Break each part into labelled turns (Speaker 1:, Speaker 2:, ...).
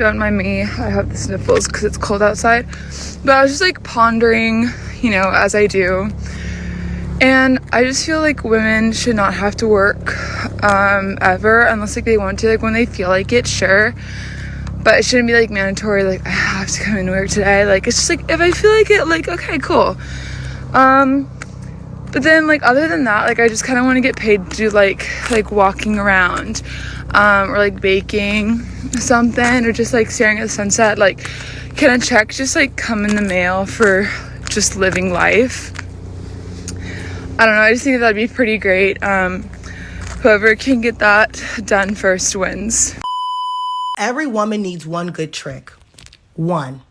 Speaker 1: Don't mind me, I have the sniffles because it's cold outside. But I was just like pondering, as I do. And I just feel like women should not have to work ever unless like they want to. Like when they feel like it, sure. But it shouldn't be like mandatory, like I have to come into work today. Like it's just like if I feel like it, like okay, cool. But then like other than that, like I just kind of want to get paid to do like walking around, or like baking something, or just like staring at the sunset. Like can a check just like come in the mail for just living life? I don't know, I just think that'd be pretty great. Whoever can get that done first wins.
Speaker 2: Every woman needs one good trick. One.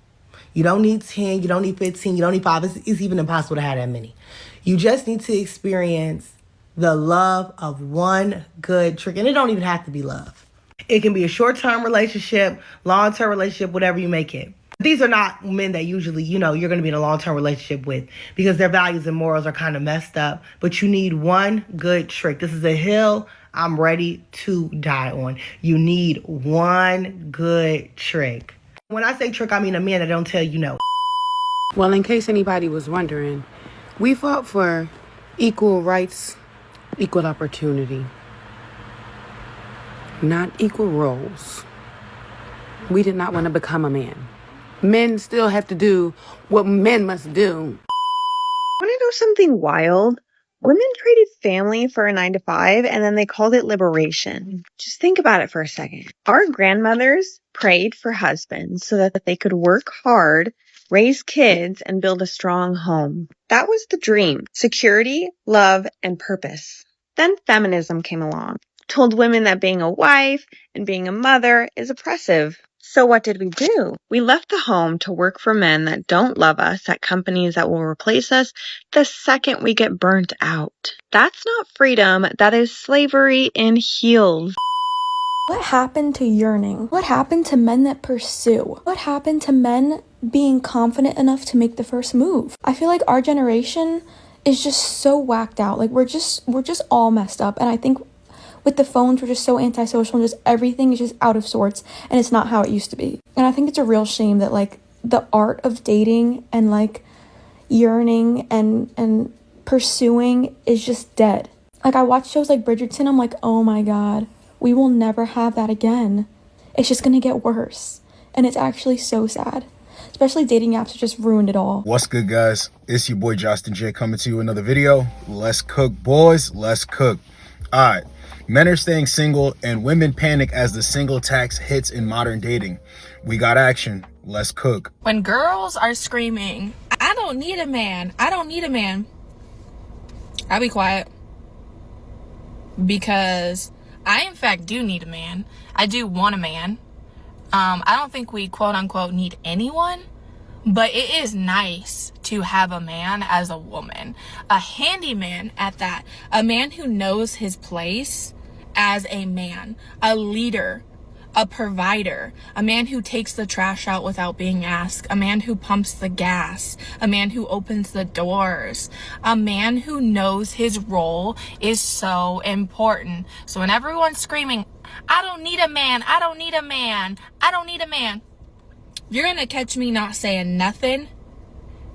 Speaker 2: You don't need 10, you don't need 15, you don't need 5. It's even impossible to have that many. You just need to experience the love of one good trick. And it don't even have to be love. It can be a short-term relationship, long-term relationship, whatever you make it. These are not men that usually, you're going to be in a long-term relationship with because their values and morals are kind of messed up. But you need one good trick. This is a hill I'm ready to die on. You need one good trick. When I say trick, I mean a man that don't tell you no.
Speaker 3: Well, in case anybody was wondering, we fought for equal rights, equal opportunity, not equal roles. We did not want to become a man. Men still have to do what men must do.
Speaker 4: Want to know something wild? Women traded family for a 9-to-5 and then they called it liberation. Just think about it for a second. Our grandmothers prayed for husbands so that they could work hard, raise kids, and build a strong home. That was the dream. Security, love, and purpose. Then feminism came along, told women that being a wife and being a mother is oppressive. So what did we do? We left the home to work for men that don't love us at companies that will replace us the second we get burnt out. That's not freedom. That is slavery in heels.
Speaker 5: What happened to yearning? What happened to men that pursue? What happened to men being confident enough to make the first move? I feel like our generation is just so whacked out. Like we're just all messed up. And I think with the phones, we're just so antisocial and just everything is just out of sorts and it's not how it used to be. And I think it's a real shame that like the art of dating and like yearning and pursuing is just dead. Like I watch shows like Bridgerton, I'm like, oh my God, we will never have that again. It's just gonna get worse. And it's actually so sad. Especially dating apps have just ruined it all.
Speaker 6: What's good, guys? It's your boy Josten J coming to you with another video. Let's cook, boys. Let's cook. All right. Men are staying single and women panic as the single tax hits in modern dating. We got action. Let's cook.
Speaker 7: When girls are screaming, I don't need a man, I don't need a man, I'll be quiet. Because I, in fact, do need a man. I do want a man. I don't think we, quote unquote, need anyone. But it is nice to have a man as a woman. A handyman at that. A man who knows his place as a man. A leader. A provider. A man who takes the trash out without being asked. A man who pumps the gas. A man who opens the doors. A man who knows his role is so important. So when everyone's screaming, I don't need a man, I don't need a man, I don't need a man, you're gonna catch me not saying nothing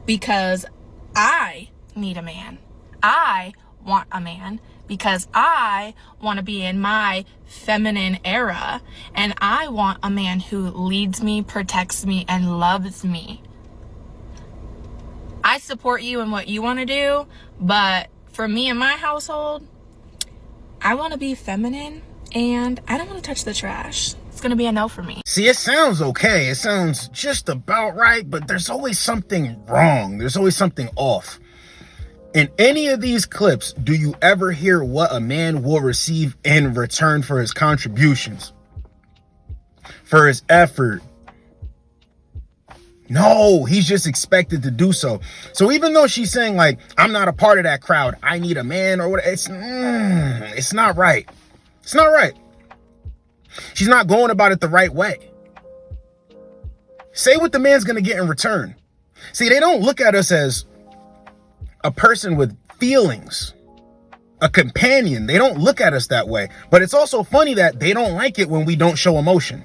Speaker 7: because I need a man. I want a man because I want to be in my feminine era and I want a man who leads me, protects me, and loves me. I support you in what you want to do, but for me and my household, I want to be feminine and I don't want to touch the trash. It's gonna be a no for me.
Speaker 6: See, it sounds okay. It sounds just about right, but there's always something wrong. There's always something off. In any of these clips, do you ever hear what a man will receive in return for his contributions? For his effort? No, he's just expected to do so. So even though she's saying like, I'm not a part of that crowd, I need a man or whatever, it's not right. It's not right. She's not going about it the right way. Say what the man's going to get in return. See, they don't look at us as a person with feelings, a companion. They don't look at us that way. But it's also funny that they don't like it when we don't show emotion.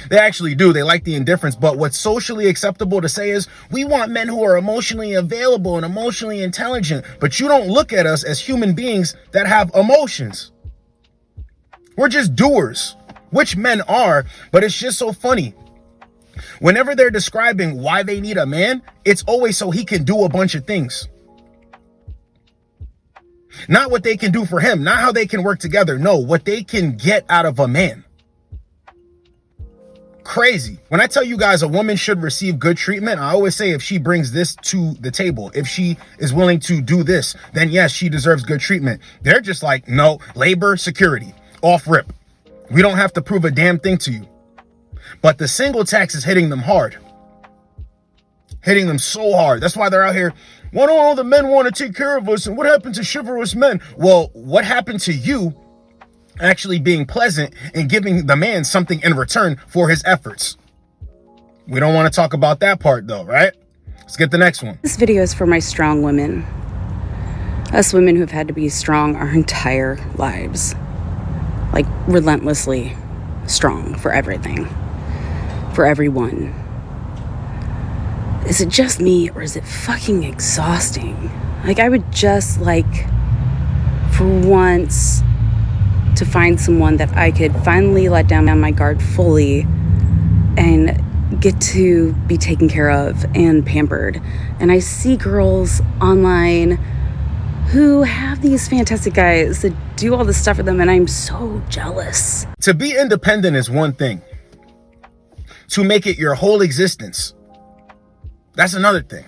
Speaker 6: They actually do. They like the indifference. But what's socially acceptable to say is, we want men who are emotionally available and emotionally intelligent. But you don't look at us as human beings that have emotions. We're just doers, which men are. But it's just so funny. Whenever they're describing why they need a man, it's always so he can do a bunch of things. Not what they can do for him, not how they can work together. No, what they can get out of a man. Crazy. When I tell you guys a woman should receive good treatment, I always say if she brings this to the table, if she is willing to do this, then yes, she deserves good treatment. They're just like, no, labor, security, off rip. We don't have to prove a damn thing to you. But the single tax is hitting them hard. Hitting them so hard. That's why they're out here. Why don't all the men want to take care of us? And what happened to chivalrous men? Well, what happened to you actually being pleasant and giving the man something in return for his efforts? We don't want to talk about that part though, right? Let's get the next one.
Speaker 8: This video is for my strong women. Us women who've had to be strong our entire lives. Like relentlessly strong for everything. For everyone. Is it just me or is it fucking exhausting? Like I would just like for once to find someone that I could finally let down my guard fully and get to be taken care of and pampered. And I see girls online who have these fantastic guys that do all this stuff for them, and I'm so jealous.
Speaker 6: To be independent is one thing. To make it your whole existence, that's another thing.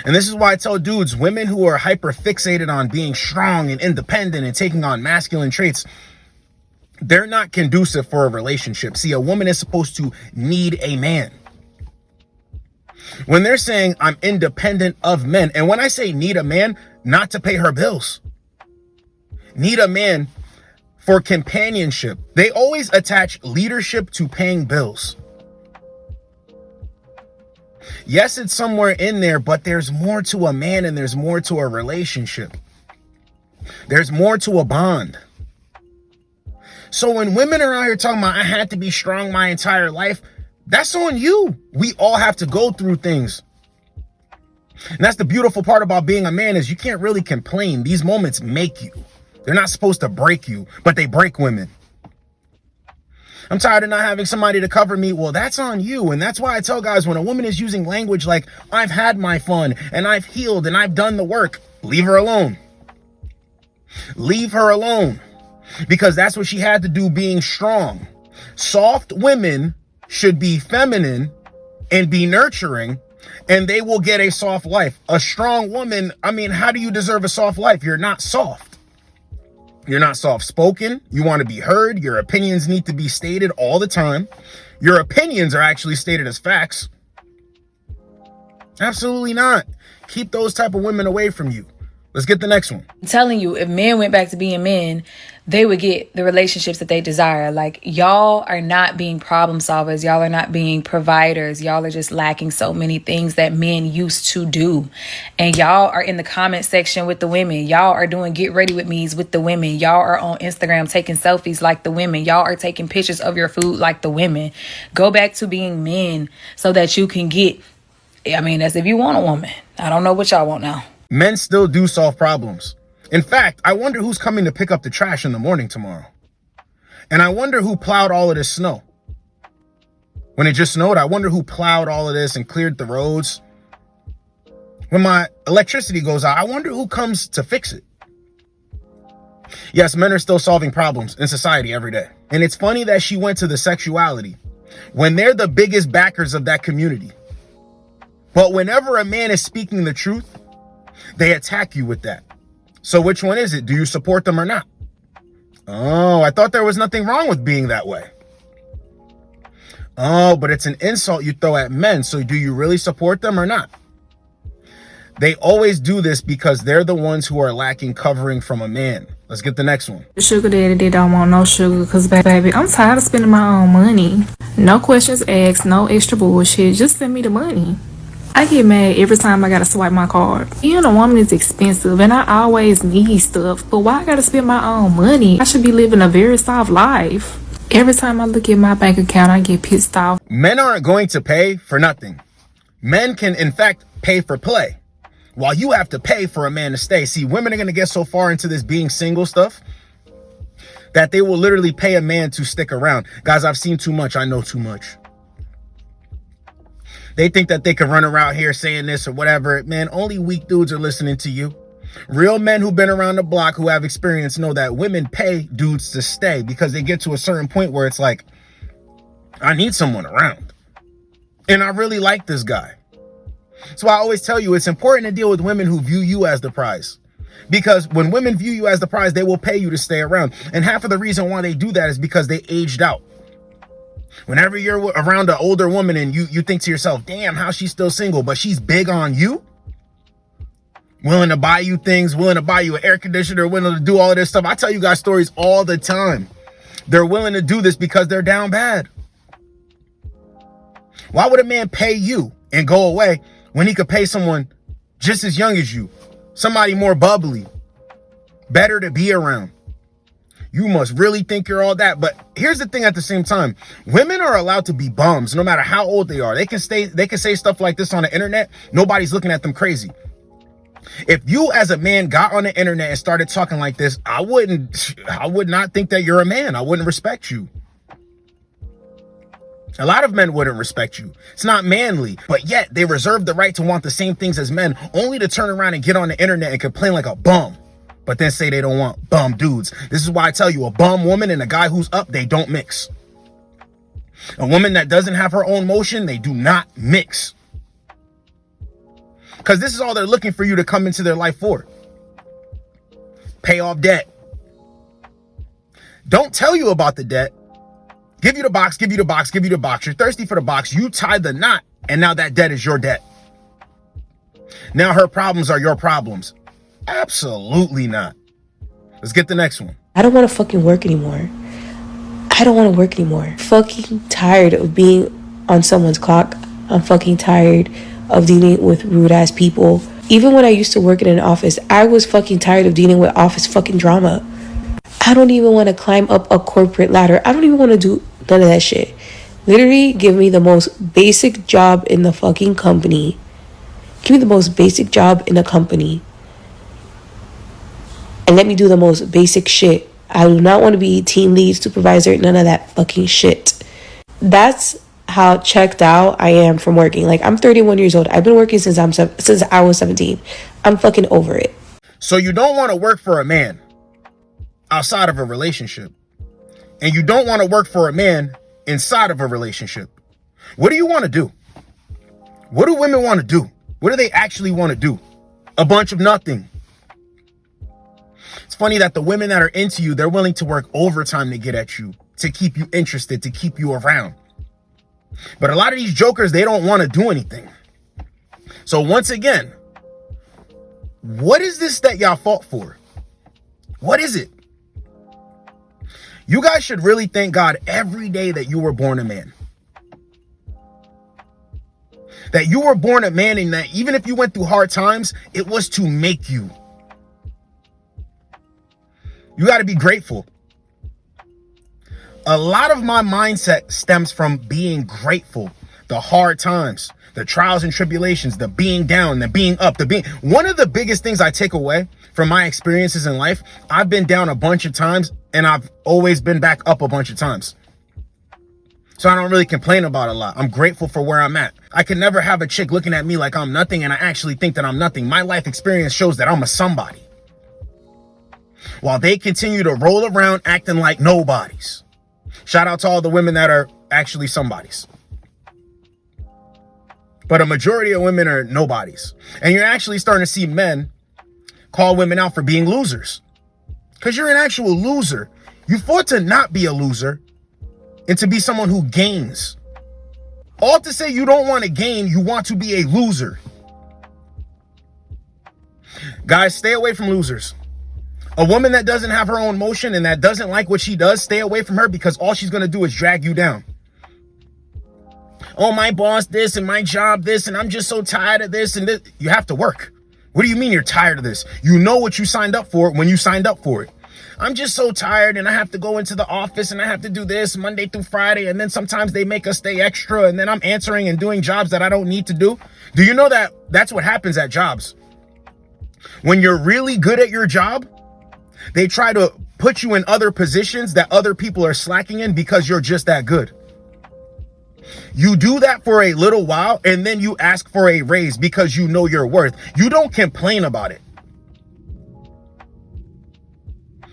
Speaker 6: And this is why I tell dudes, women who are hyper fixated on being strong and independent and taking on masculine traits, they're not conducive for a relationship. See, a woman is supposed to need a man. When they're saying I'm independent of men, and when I say need a man, not to pay her bills, need a man for companionship, they always attach leadership to paying bills. Yes, it's somewhere in there, but there's more to a man and there's more to a relationship. There's more to a bond. So when women are out here talking about I had to be strong my entire life, that's on you. We all have to go through things. And that's the beautiful part about being a man is you can't really complain. These moments make you. They're not supposed to break you, but they break women. I'm tired of not having somebody to cover me. Well, that's on you. And that's why I tell guys when a woman is using language like I've had my fun and I've healed and I've done the work, leave her alone. Leave her alone. Because that's what she had to do being strong. Soft women should be feminine and be nurturing, and they will get a soft life. A strong woman, I mean, how do you deserve a soft life? You're not soft. You're not soft-spoken. You want to be heard. Your opinions need to be stated all the time. Your opinions are actually stated as facts. Absolutely not. Keep those type of women away from you. Let's get the next one.
Speaker 9: I'm telling you, if men went back to being men, they would get the relationships that they desire. Like, y'all are not being problem solvers. Y'all are not being providers. Y'all are just lacking so many things that men used to do. And y'all are in the comment section with the women. Y'all are doing get ready with me's with the women. Y'all are on Instagram taking selfies like the women. Y'all are taking pictures of your food like the women. Go back to being men so that you can get, I mean, that's if you want a woman. I don't know what y'all want now.
Speaker 6: Men still do solve problems. In fact, I wonder who's coming to pick up the trash in the morning tomorrow. And I wonder who plowed all of this snow. When it just snowed, I wonder who plowed all of this and cleared the roads. When my electricity goes out, I wonder who comes to fix it. Yes, men are still solving problems in society every day. And it's funny that she went to the sexuality when they're the biggest backers of that community. But whenever a man is speaking the truth, they attack you with that. So which one is it? Do you support them or not? Oh, I thought there was nothing wrong with being that way. Oh, but it's an insult you throw at men. So do you really support them or not? They always do this because they're the ones who are lacking covering from a man. Let's get the next one.
Speaker 10: The sugar daddy, they don't want no sugar because, baby, I'm tired of spending my own money. No questions asked, no extra bullshit. Just send me the money. I get mad every time I gotta swipe my card. Being a woman is expensive and I always need stuff, but why I gotta spend my own money? I should be living a very soft life. Every time I look at my bank account, I get pissed off.
Speaker 6: Men aren't going to pay for nothing. Men can, in fact, pay for play, while you have to pay for a man to stay. See, women are going to get so far into this being single stuff that they will literally pay a man to stick around. Guys, I've seen too much. I know too much. They think that they can run around here saying this or whatever. Man, only weak dudes are listening to you. Real men who've been around the block, who have experience, know that women pay dudes to stay because they get to a certain point where it's like, I need someone around. And I really like this guy. So I always tell you, it's important to deal with women who view you as the prize. Because when women view you as the prize, they will pay you to stay around. And half of the reason why they do that is because they aged out. Whenever you're around an older woman and you think to yourself, damn, how she's still single, but she's big on you, willing to buy you things, willing to buy you an air conditioner, willing to do all of this stuff. I tell you guys stories all the time. They're willing to do this because they're down bad. Why would a man pay you and go away when he could pay someone just as young as you? Somebody more bubbly, better to be around. You must really think you're all that. But here's the thing at the same time. Women are allowed to be bums no matter how old they are. They can say stuff like this on the internet. Nobody's looking at them crazy. If you as a man got on the internet and started talking like this, I would not think that you're a man. I wouldn't respect you. A lot of men wouldn't respect you. It's not manly, but yet they reserve the right to want the same things as men, only to turn around and get on the internet and complain like a bum, but then say they don't want bum dudes. This is why I tell you, a bum woman and a guy who's up, they don't mix. A woman that doesn't have her own motion, they do not mix. Because this is all they're looking for you to come into their life for. Pay off debt. Don't tell you about the debt. Give you the box, give you the box, give you the box. You're thirsty for the box. You tie the knot, and now that debt is your debt. Now her problems are your problems. Absolutely not. Let's get the next one.
Speaker 11: I don't want to fucking work anymore. I don't want to work anymore. Fucking tired of being on someone's clock. I'm fucking tired of dealing with rude ass people. Even when I used to work in an office, I was fucking tired of dealing with office fucking drama. I don't even want to climb up a corporate ladder. I don't even want to do none of that shit. Literally, give me the most basic job in the fucking company. Give me the most basic job in the company. And let me do the most basic shit. I do not want to be team lead, supervisor, none of that fucking shit. That's how checked out I am from working. Like, I'm 31 years old. I've been working since I was 17. I'm fucking over it.
Speaker 6: So you don't want to work for a man outside of a relationship, and you don't want to work for a man inside of a relationship. What do you want to do? What do women want to do? What do they actually want to do? A bunch of nothing. It's funny that the women that are into you, they're willing to work overtime to get at you, to keep you interested, to keep you around. But a lot of these jokers, they don't want to do anything. So once again, what is this that y'all fought for? What is it? You guys should really thank God every day that you were born a man. That you were born a man, and that even if you went through hard times, it was to make you. You got to be grateful. A lot of my mindset stems from being grateful. The hard times, the trials and tribulations, the being down, the being up, one of the biggest things I take away from my experiences in life, I've been down a bunch of times and I've always been back up a bunch of times. So I don't really complain about a lot. I'm grateful for where I'm at. I can never have a chick looking at me like I'm nothing and I actually think that I'm nothing. My life experience shows that I'm a somebody, while they continue to roll around acting like nobodies. Shout out to all the women that are actually somebodies. But a majority of women are nobodies. And you're actually starting to see men call women out for being losers. Because you're an actual loser. You fought to not be a loser and to be someone who gains. All to say you don't want to gain, you want to be a loser. Guys, stay away from losers. A woman that doesn't have her own motion and that doesn't like what she does, stay away from her, because all she's going to do is drag you down. Oh, my boss this and my job this, and I'm just so tired of this and this. You have to work. What do you mean you're tired of this? You know what you signed up for when you signed up for it. I'm just so tired and I have to go into the office and I have to do this Monday through Friday. And then sometimes they make us stay extra and then I'm answering and doing jobs that I don't need to do. Do you know that that's what happens at jobs? When you're really good at your job, they try to put you in other positions that other people are slacking in because you're just that good. You do that for a little while and then you ask for a raise because you know your worth. You don't complain about it.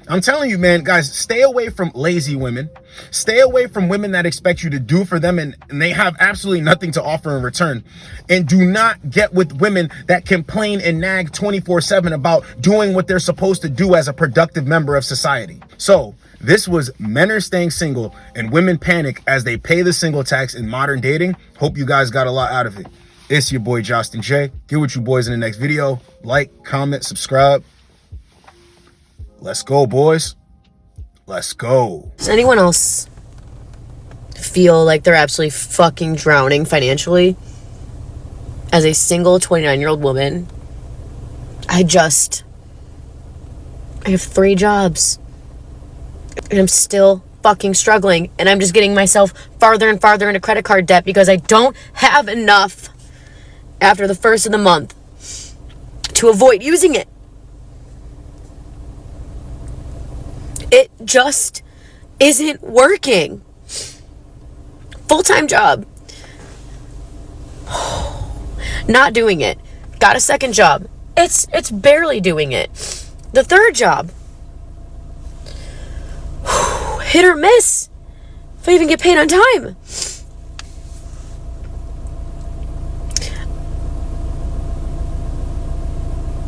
Speaker 6: I'm telling you, man, guys, stay away from lazy women. Stay away from women that expect you to do for them and they have absolutely nothing to offer in return. And do not get with women that complain and nag 24/7 about doing what they're supposed to do as a productive member of society. So this was Men Are Staying Single and Women Panic as They Pay the Single Tax in Modern Dating. Hope you guys got a lot out of it. It's your boy, Josten J. Get with you boys in the next video. Like, comment, subscribe. Let's go, boys. Let's go.
Speaker 12: Does anyone else feel like they're absolutely fucking drowning financially? As a single 29-year-old woman, I have 3 jobs. And I'm still fucking struggling. And I'm just getting myself farther and farther into credit card debt because I don't have enough after the first of the month to avoid using it. It just isn't working. Full-time job. Not doing it. Got a second job. It's barely doing it. The third job. Hit or miss. If I even get paid on time.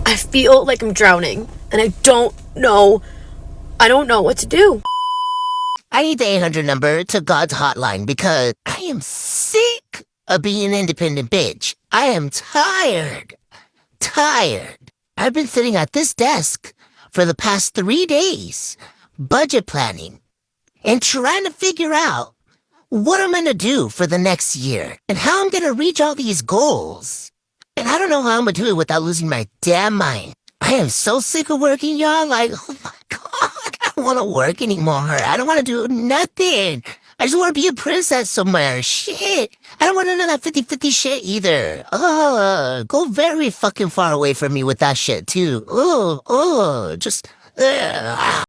Speaker 12: I feel like I'm drowning and I don't know what to do.
Speaker 13: I need the 800 number to God's hotline because I am sick of being an independent bitch. I am tired. I've been sitting at this desk for the past 3 days, budget planning, and trying to figure out what I'm going to do for the next year and how I'm going to reach all these goals. And I don't know how I'm going to do it without losing my damn mind. I am so sick of working, y'all. Like, oh my God, I don't want to work anymore. I don't want to do nothing. I just want to be a princess somewhere. Shit. I don't want to know that 50-50 shit either. Go very fucking far away from me with that shit too. Just,